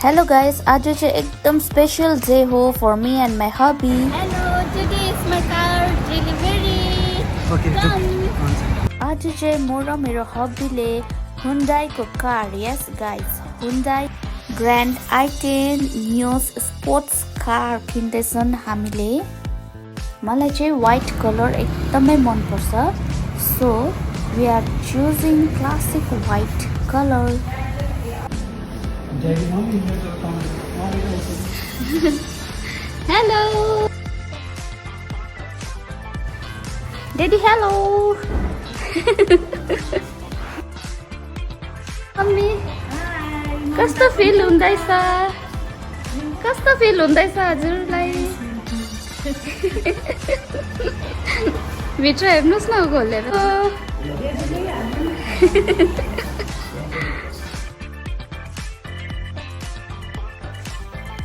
Hello guys, आज चाहिँ एकदम स्पेशल डे हो for me and my hubby. Hello, today is my car delivery. Okay, Done. आज चाहिँ म र मेरो हब्बीले Hyundai को कार, yes guys, Hyundai Grand i10 Neo sports car किन्दैछन् हामीले. मलाई चाहिँ व्हाइट कलर एकदमै मन पर्छ. So we are choosing classic white color. Hello. Daddy, hello. Mummy कस्तो फिल हुँदैछ? कस्तो फिल हुँदैछ हजुरलाई? भित्र हेर्नुस् न खोलेर.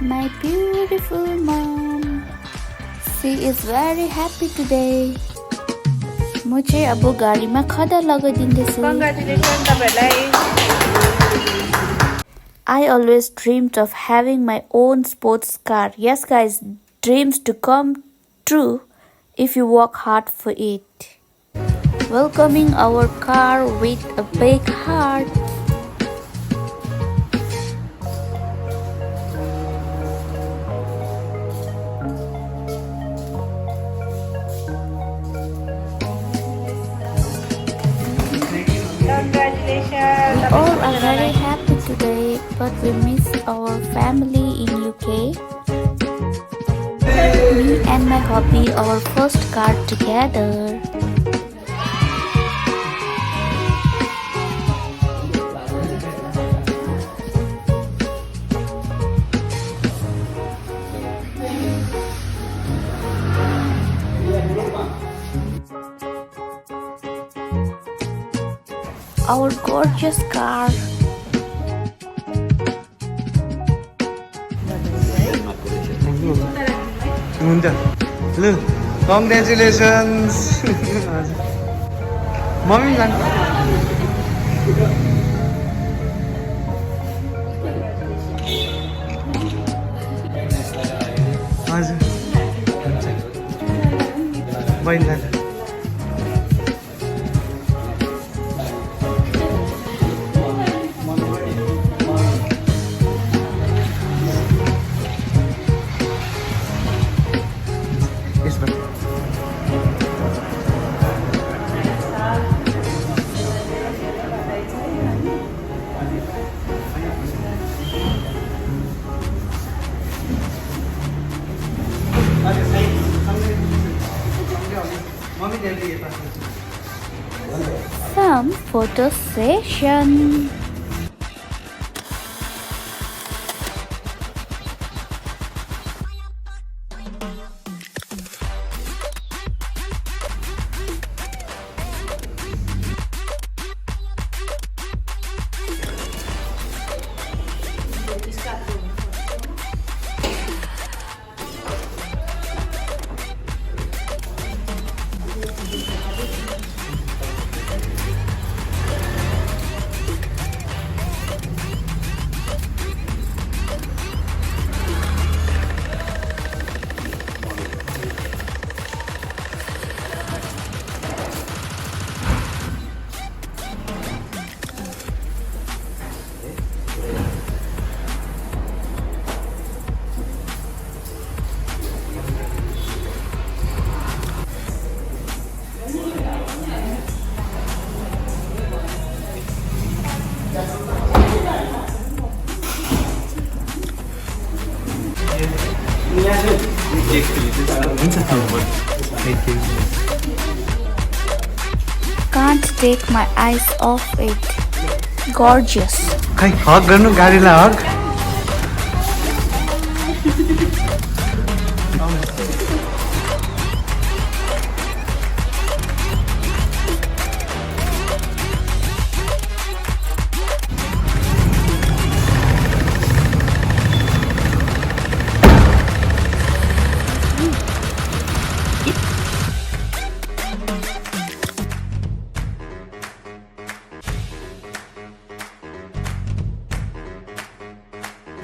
My beautiful mom, she is very happy today. म चाहिँ अब गाडीमा खदा लगाइदिन्दैछु. Congratulations तपाईलाई. I always dreamed of having my own sports car. Yes guys, dreams to come true if you work hard for it. Welcoming our car with a big heart. Congratulations. We all are very happy today, but we miss our family in UK. Me and my hubby, our first car together. Our gorgeous car. हुन्छ लु congratulations mummy जान्छ हजुर हुन्छ बहिनी जान्छ Some photo session. Can't take my eyes off it. Gorgeous. खै हक गर्नु गाडीलाई हक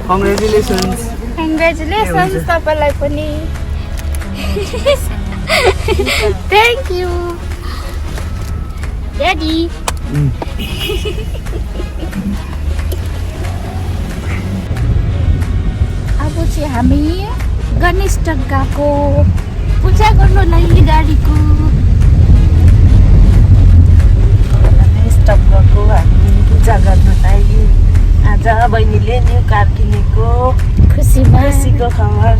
कङ्ग्रेचुलेसन्स Congratulations तपाईँलाई पनि Thank you Daddy अब चाहिँ हामी गणेश टक्काको पूजा गर्नुलाई गाडीको टक्कको हामी पूजा गर्नुलाई आज बहिनीले न्यू कार किनेको खुसीको खबर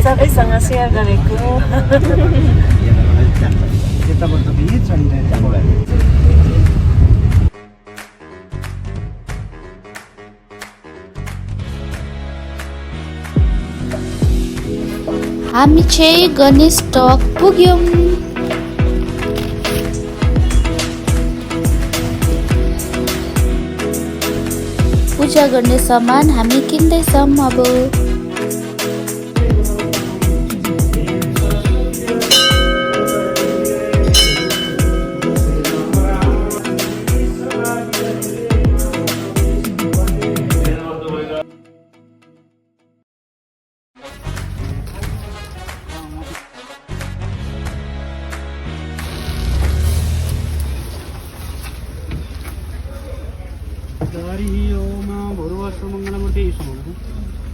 सबैसँग सेयर गरेको हामी चाहिँ गणेश टक पुग्यौँ पूजा गर्ने सामान हामी किन्दैछौँ अब हरि ओम भूर्वस्वमङ्गलमूर्ते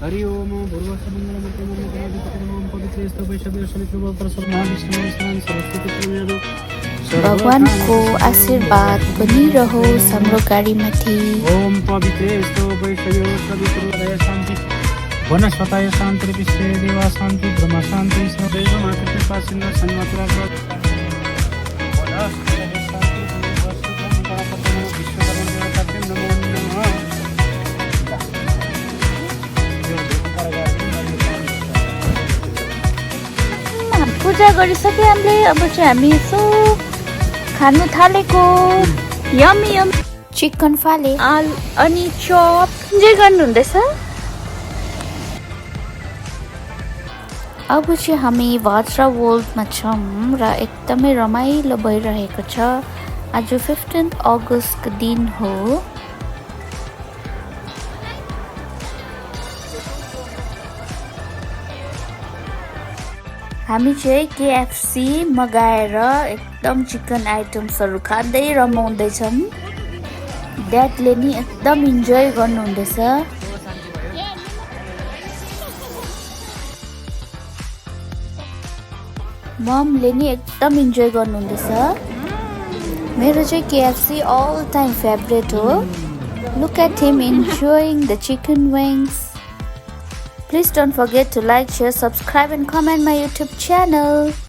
हरि ओम भूर्वस्वमङ्गलमूर्ते ओम पवित्र स्तवैशव्य सरस्वती भगवानको आशीर्वाद बनिरहोस् हाम्रो गाडीमाथि ओम पवित्र स्तवैशव्य सवितृ शान्ति वनस्पतय शान्ति विश्वे देवा शान्ति ब्रह्म शान्ति सर्वैव मातृ कृपा सिन्धु सन्मतुरा पूजा गरिसक्यो हामीले अब चाहिँ हामी यसो खानु थालेको यमी यम चिकन फाले अनि चप जे गर्नुहुँदैछ अब चाहिँ हामी भाद्रा वर्ल्डमा छौँ र एकदमै रमाइलो भइरहेको छ आज 15 अगस्तको दिन हो हामी चाहिँ KFC मगाएर एकदम चिकन आइटम्सहरू खाँदै रमाउँदैछौँ ड्याडले नि एकदम इन्जोय गर्नुहुँदैछ ममले नि एकदम इन्जोय गर्नुहुँदैछ मेरो चाहिँ KFC all time favorite हो look at him enjoying the chicken wings. Please don't forget to like, share, subscribe and comment my YouTube channel.